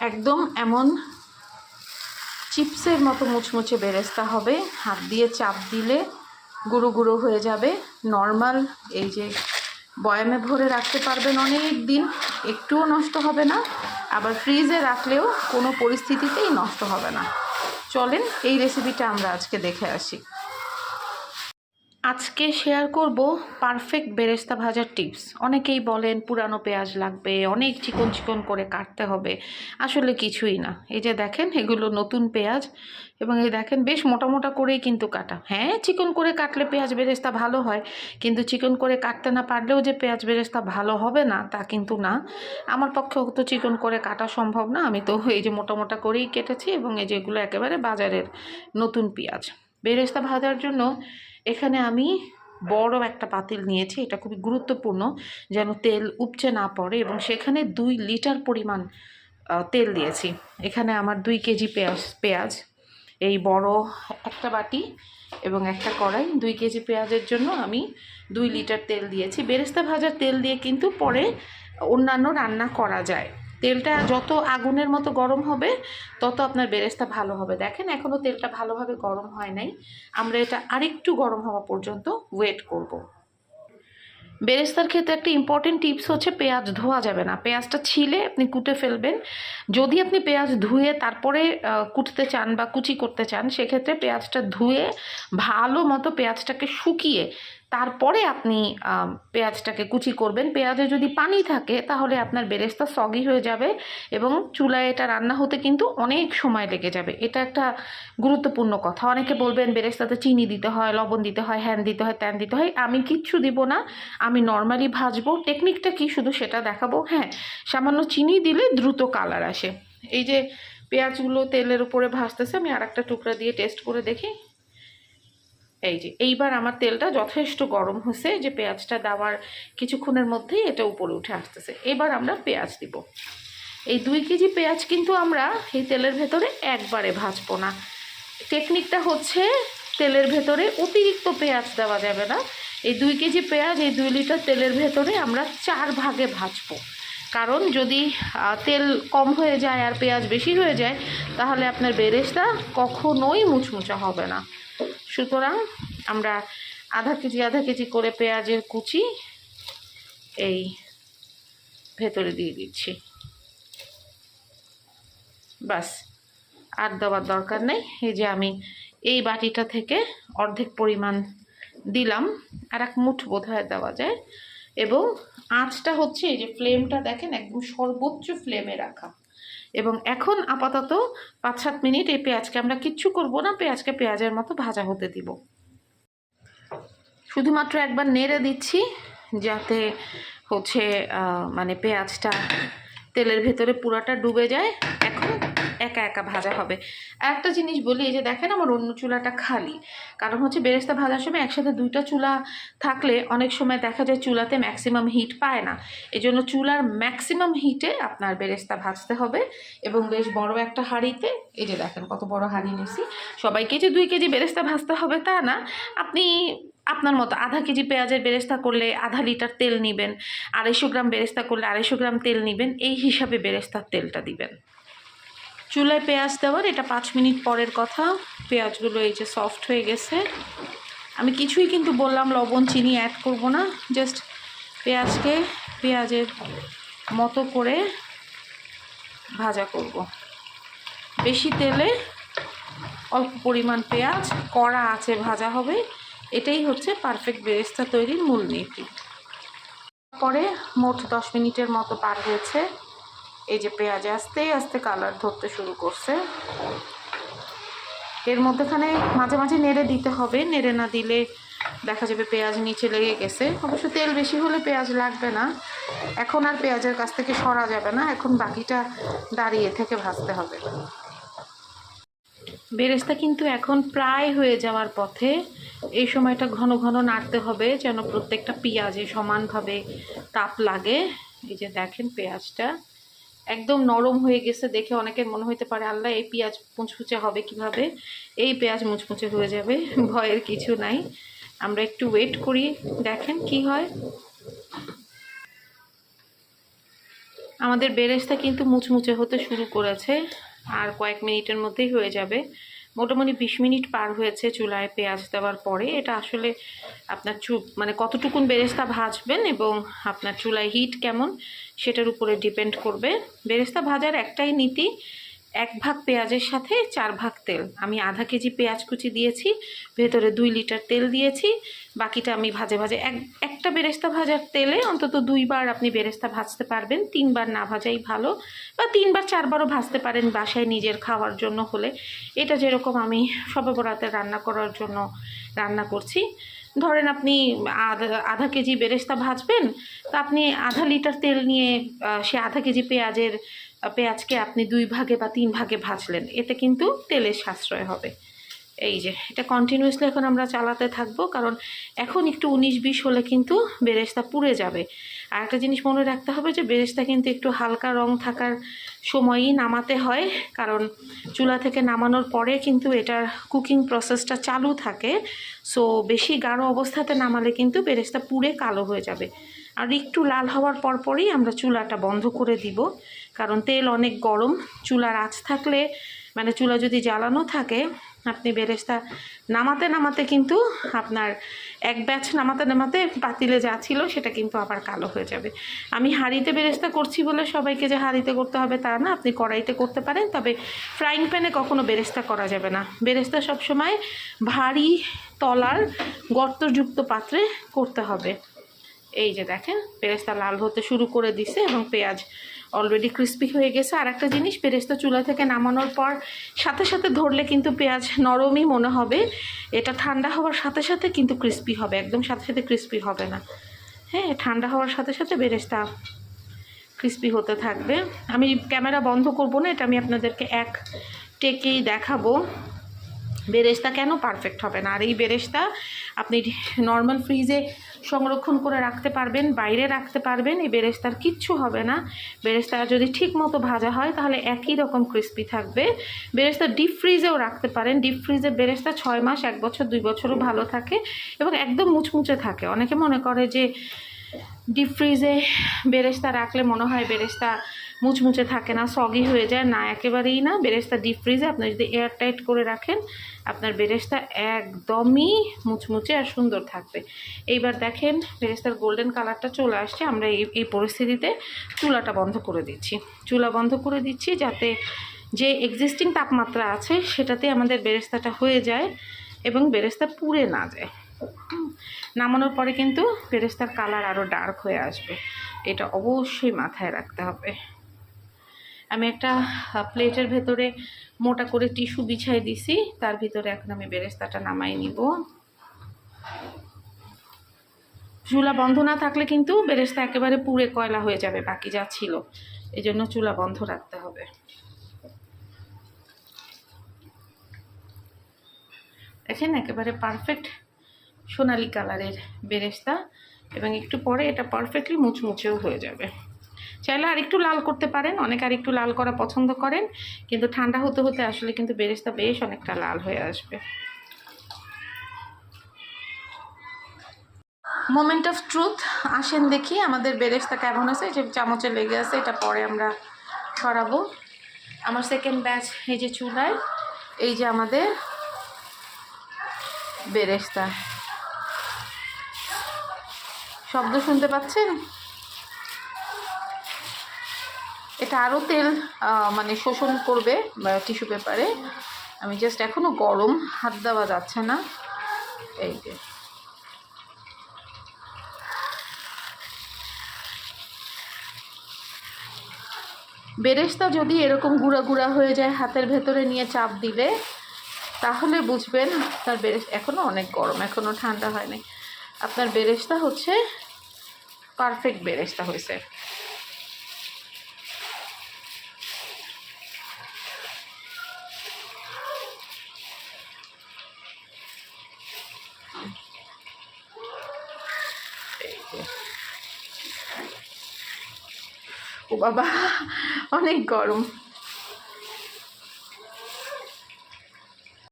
একদম এমন চিপসের মতো মুচমুচে বেরেস্তা হবে, হাত দিয়ে চাপ দিলে গুঁড়ো গুঁড়ো হয়ে যাবে। নর্মাল এই যে বয়ামে ভরে রাখতে পারবেন অনেক দিন, একটুও নষ্ট হবে না। আবার ফ্রিজে রাখলেও কোনো পরিস্থিতিতেই নষ্ট হবে না। চলেন এই রেসিপিটা আমরা আজকে দেখে আসি। আজকে শেয়ার করব পারফেক্ট বেরেস্তা ভাজার টিপস। অনেকেই বলেন পুরানো পেঁয়াজ লাগবে, অনেক চিকন চিকন করে কাটতে হবে। আসলে কিছুই না। এই যে দেখেন, এগুলো নতুন পেঁয়াজ এবং এই দেখেন বেশ মোটা মোটা করেই কিন্তু কাটা। হ্যাঁ, চিকন করে কাটলে পেঁয়াজ বেরেস্তা ভালো হয়, কিন্তু চিকন করে কাটতে না পারলেও যে পেঁয়াজ বেরেস্তা ভালো হবে না তা কিন্তু না। আমার পক্ষে তো চিকন করে কাটা সম্ভব না, আমি তো এই যে মোটা মোটা করেই কেটেছি। এবং এই যেগুলো একেবারে বাজারের নতুন পেঁয়াজ। বেরেস্তা ভাজার জন্য এখানে আমি বড় একটা পাতিল নিয়েছি। এটা খুবই গুরুত্বপূর্ণ যেন তেল উপচে না পড়ে, এবং সেখানে 2 লিটার পরিমাণ তেল দিয়েছি। এখানে আমার 2 কেজি পেঁয়াজ এই বড় একটা বাটি এবং একটা কড়াই, 2 কেজি পেঁয়াজের জন্য আমি 2 লিটার তেল দিয়েছি। বেরেস্তা ভাজার তেল দিয়ে কিন্তু পরে অন্যান্য রান্না করা যায়। তেলটা যত আগুনের মতো গরম হবে তত আপনার বেরেস্তা ভালো হবে। দেখেন এখনও তেলটা ভালোভাবে গরম হয় নাই, আমরা এটা আরেকটু গরম হওয়া পর্যন্ত ওয়েট করব। বেরেস্তার ক্ষেত্রে একটা ইম্পর্টেন্ট টিপস হচ্ছে পেঁয়াজ ধোয়া যাবে না। পেঁয়াজটা ছিলে আপনি কুটে ফেলবেন। যদি আপনি পেঁয়াজ ধুয়ে তারপরে কুটতে চান বা কুচি করতে চান, সেক্ষেত্রে পেঁয়াজটা ধুয়ে ভালো মতো পেঁয়াজটাকে শুকিয়ে তারপরে আপনি পেঁয়াজটাকে কুচি করবেন। পেঁয়াজে যদি পানি থাকে তাহলে আপনার বেরেস্তা সগি হয়ে যাবে এবং চুলায় এটা রান্না হতে কিন্তু অনেক সময় লেগে যাবে। এটা একটা গুরুত্বপূর্ণ কথা। অনেকে বলবেন বেরেস্তাতে চিনি দিতে হয়, লবণ দিতে হয়, হ্যান দিতে হয়, ত্যান দিতে হয়। আমি কিচ্ছু দিব না, আমি নর্মালি ভাজবো। টেকনিকটা কি শুধু সেটা দেখাবো। হ্যাঁ, সামান্য চিনি দিলে দ্রুত কালার আসে। এই যে পেঁয়াজগুলো তেলের উপরে ভাজতেছে, আমি আর একটা টুকরা দিয়ে টেস্ট করে দেখি। এই যে এইবার আমার তেলটা যথেষ্ট গরম হয়েছে, যে পেঁয়াজটা দেওয়ার কিছুক্ষণের মধ্যেই এটা উপরে উঠে আসতেছে। এবার আমরা পেঁয়াজ দিব। এই 2 কেজি পেঁয়াজ কিন্তু আমরা এই তেলের ভেতরে একবারে ভাজবো না। টেকনিকটা হচ্ছে তেলের ভেতরে অতিরিক্ত পেঁয়াজ দেওয়া যাবে না। এই 2 কেজি পেঁয়াজ এই 2 লিটার তেলের ভেতরে আমরা 4 ভাগে ভাজবো। কারণ যদি তেল কম হয়ে যায় আর পেঁয়াজ বেশি হয়ে যায় তাহলে আপনার বেরেস্তা কখনোই মুচমুচা হবে না। সুতরাং আমরা আধা কেজি করে পেঁয়াজের কুচি এই ভেতরে দিয়ে দিচ্ছি। বাস, আর দেওয়ার দরকার নেই। এই যে আমি এই বাটিটা থেকে অর্ধেক পরিমাণ দিলাম, আর 1 মুঠ বোধহয় দেওয়া যায়। এবং আঁচটা হচ্ছে এই যে ফ্লেমটা দেখেন একদম সর্বোচ্চ ফ্লেমে রাখা। এবং এখন আপাতত 5-7 মিনিট এই পেঁয়াজকে আমরা কিচ্ছু করব না, পেঁয়াজকে পেঁয়াজের মতো ভাজা হতে দিব। শুধুমাত্র একবার নেড়ে দিচ্ছি যাতে হচ্ছে মানে পেঁয়াজটা তেলের ভেতরে পুরাটা ডুবে যায়। এখন একা একা ভাজা হবে। আর একটা জিনিস বলি, এই যে দেখেন আমার অন্য চুলাটা খালি, কারণ হচ্ছে বেরেস্তা ভাজার সময় একসাথে 2টা চুলা থাকলে অনেক সময় দেখা যায় চুলাতে ম্যাক্সিমাম হিট পায় না। এজন্য চুলার ম্যাক্সিমাম হিটে আপনার বেরেস্তা ভাজতে হবে। এবং বেশ বড় একটা হাঁড়িতে, এই যে দেখেন কত বড় হাঁড়ি নিয়েছি। সবাইকে যে 2 কেজি বেরেস্তা ভাজতে হবে তা না, আপনি আপনার মতো আধা কেজি পেঁয়াজের বেরেস্তা করলে আধা লিটার তেল নেবেন, 250 গ্রাম বেরেস্তা করলে 250 গ্রাম তেল নেবেন, এই হিসাবে বেরেস্তার তেলটা দিবেন। চুলায় পেঁয়াজ দেওয়ার এটা 5 মিনিট পরের কথা। পেঁয়াজগুলো এই যে সফট হয়ে গেছে। আমি কিছুই কিন্তু বললাম লবণ চিনি অ্যাড করব না, জাস্ট পেঁয়াজকে পেঁয়াজের মতো করে ভাজা করব। বেশি তেলে অল্প পরিমাণ পেঁয়াজ কড়া আঁচে ভাজা হবে। এটাই হচ্ছে পারফেক্ট বেরেস্তা তৈরির মূলনীতি। পরে মোট 10 মিনিটের মতো পার হয়েছে। এই যে পেঁয়াজ আস্তে আস্তে কালার ধরতে শুরু করছে। এর মধ্যেখানে মাঝে মাঝে নেড়ে দিতে হবে, নেড়ে না দিলে দেখা যাবে পেঁয়াজ নিচে লেগে গেছে। অবশ্য তেল বেশি হলে পেঁয়াজ লাগবে না। এখন আর পেঁয়াজের কাছ থেকে সরা যাবে না, এখন বাকিটা দাঁড়িয়ে থেকে ভাজতে হবে। বেরেস্তা কিন্তু এখন প্রায় হয়ে যাওয়ার পথে। এই সময়টা ঘন ঘন নাড়তে হবে যেন প্রত্যেকটা পেঁয়াজে সমানভাবে তাপ লাগে। এই যে দেখেন পেঁয়াজটা একদম নরম হয়ে গেছে। দেখে অনেকের মনে হতে পারে আল্লাহ এই পেঁয়াজ মুচমুচে হবে কিভাবে। এই পেঁয়াজ মুচমুচে হয়ে যাবে, ভয়ের কিছু নাই। আমরা একটু ওয়েট করি, দেখেন কি হয়। আমাদের বেরেস্তা কিন্তু মুচমুচে হতে শুরু করেছে, আর কয়েক মিনিটের মধ্যেই হয়ে যাবে। মোটামুটি 20 মিনিট পার হয়েছে চুলায় পেঁয়াজ দেওয়ার পরে। এটা আসলে আপনার মানে কতটুকুন বেরেস্তা ভাজবেন এবং আপনার চুলায় হিট কেমন সেটার উপরে ডিপেন্ড করবে। বেরেস্তা ভাজার একটাই নীতি, 1 ভাগ পেঁয়াজের সাথে 4 ভাগ তেল। আমি আধা কেজি পেঁয়াজ কুচি দিয়েছি, ভেতরে 2 লিটার তেল দিয়েছি, বাকিটা আমি ভাজে ভাজে একটা বেরেস্তা ভাজার তেলে অন্তত 2 বার আপনি বেরেস্তা ভাজতে পারবেন। 3 বার না ভাজাই ভালো, বা 3 বার 4 বারও ভাজতে পারেন বাসায় নিজের খাওয়ার জন্য হলে। এটা যেরকম আমি শবে বরাতে রান্না করার জন্য রান্না করছি। ধরেন আপনি আধা কেজি বেরেস্তা ভাজবেন, তো আপনি আধা লিটার তেল নিয়ে সে আধা কেজি পেঁয়াজকে আপনি 2 ভাগে বা 3 ভাগে ভাজলেন, এতে কিন্তু তেলের সাশ্রয় হবে। এই যে এটা কন্টিনিউয়াসলি এখন আমরা চালাতে থাকবো, কারণ এখন একটু 19-20 হলে কিন্তু বেরেস্তা পুড়ে যাবে। আর একটা জিনিস মনে রাখতে হবে যে বেরেস্তা কিন্তু একটু হালকা রং থাকার সময়ই নামাতে হয়, কারণ চুলা থেকে নামানোর পরে কিন্তু এটার কুকিং প্রসেসটা চালু থাকে। সো বেশি গাঢ় অবস্থাতে নামালে কিন্তু বেরেস্তা পুড়ে কালো হয়ে যাবে। আর একটু লাল হওয়ার পরপরই আমরা চুলাটা বন্ধ করে দিব, কারণ তেল অনেক গরম। চুলার আঁচ থাকলে, মানে চুলা যদি জ্বালানো থাকে, আপনি বেরেস্তা নামাতে নামাতে কিন্তু আপনার এক ব্যাচ নামাতে নামাতে পাতিলে যা ছিল সেটা কিন্তু আবার কালো হয়ে যাবে। আমি হাঁড়িতে বেরেস্তা করছি বলে সবাইকে যে হাঁড়িতে করতে হবে তা না, আপনি কড়াইতে করতে পারেন, তবে ফ্রাইং প্যানে কখনো বেরেস্তা করা যাবে না। বেরেস্তা সবসময় ভারী তলার গর্তযুক্ত পাত্রে করতে হবে। এই যে দেখেন বেরেস্তা লাল হতে শুরু করে দিছে এবং পেঁয়াজ অলরেডি ক্রিস্পি হয়ে গেছে। আর একটা জিনিস, বেরেস্তা চুলা থেকে নামানোর পর সাথে সাথে ধরলে কিন্তু পেঁয়াজ নরমই মনে হবে, এটা ঠান্ডা হওয়ার সাথে সাথে কিন্তু ক্রিস্পি হবে, একদম সাথে সাথে ক্রিস্পি হবে না। হ্যাঁ, ঠান্ডা হওয়ার সাথে সাথে বেরেস্তা ক্রিস্পি হতে থাকবে। আমি ক্যামেরা বন্ধ করব না, এটা আমি আপনাদেরকে এক টেকেই দেখাবো বেরেস্তা কেন পারফেক্ট হবে না। আর এই বেরেস্তা আপনি নর্মাল ফ্রিজে সংরক্ষণ করে রাখতে পারবেন, বাইরে রাখতে পারবেন, এই বেরেস্তার কিচ্ছু হবে না। বেরেস্তা যদি ঠিক মতো ভাজা হয় তাহলে একই রকম ক্রিস্পি থাকবে। বেরেস্তা ডিপ ফ্রিজেও রাখতে পারেন, ডিপ ফ্রিজে বেরেস্তা 6 মাস, 1 বছর, 2 বছরও ভালো থাকে এবং একদম মুচমুচে থাকে। অনেকে মনে করে যে ডিপ ফ্রিজে বেরেস্তা রাখলে মনে হয় বেরেস্তা মুচমুচে থাকে না, সগি হয়ে যায়। না, একেবারেই না। বেরেস্তা ডিপ ফ্রিজে আপনি যদি এয়ার টাইট করে রাখেন, আপনার বেরেস্তা একদমই মুচমুচে আর সুন্দর থাকবে। এইবার দেখেন বেরেস্তার গোল্ডেন কালারটা চলে আসছে। আমরা এই পরিস্থিতিতে চুলাটা বন্ধ করে দিচ্ছি। চুলা বন্ধ করে দিচ্ছি যাতে যে এক্সিস্টিং তাপমাত্রা আছে সেটাতে আমাদের বেরেস্তাটা হয়ে যায় এবং বেরেস্তা পুড়ে না যায়। নামানোর পরে কিন্তু বেরেস্তার কালার আরও ডার্ক হয়ে আসবে, এটা অবশ্যই মাথায় রাখতে হবে। আমি একটা প্লেটের ভেতরে মোটা করে টিস্যু বিছাই দিছি, তার ভিতরে এখন আমি বেরেস্তাটা নামাই নিব। চুলা বন্ধ না থাকলে কিন্তু বেরেস্তা একেবারে পুড়ে কয়লা হয়ে যাবে বাকি যা ছিল, এই জন্য চুলা বন্ধ রাখতে হবে। দেখেন একেবারে পারফেক্ট সোনালি কালারের বেরেস্তা, এবং একটু পরে এটা পারফেক্টলি মুচমুচেও হয়ে যাবে। চাইলে আরেকটু লাল করতে পারেন, অনেকে আরেকটু লাল করা পছন্দ করেন, কিন্তু ঠান্ডা হতে হতে আসলে কিন্তু বেরেস্তা বেশ অনেকটা লাল হয়ে আসবে। মোমেন্ট অফ ট্রুথ, আসেন দেখি আমাদের বেরেস্তা কেমন আছে। যে চামচে লেগে আছে, এটা পরে আমরা ছড়াবো। আমার সেকেন্ড ব্যাচ এই যে চুলায়, এই যে আমাদের বেরেস্তা, শব্দ শুনতে পাচ্ছেন? এটা আরও তেল মানে শোষণ করবে টিস্যু পেপারে। আমি জাস্ট এখনও গরম, হাত দেওয়া যাচ্ছে না। এই যে বেরেস্তা যদি এরকম গুঁড়া গুঁড়া হয়ে যায় হাতের ভেতরে নিয়ে চাপ দিলে, তাহলে বুঝবেন আপনার বেরেস্তা এখনও অনেক গরম, এখনও ঠান্ডা হয়নি। আপনার বেরেস্তা হচ্ছে পারফেক্ট বেরেস্তা হয়েছে। ও বাবা, অনেক গরম।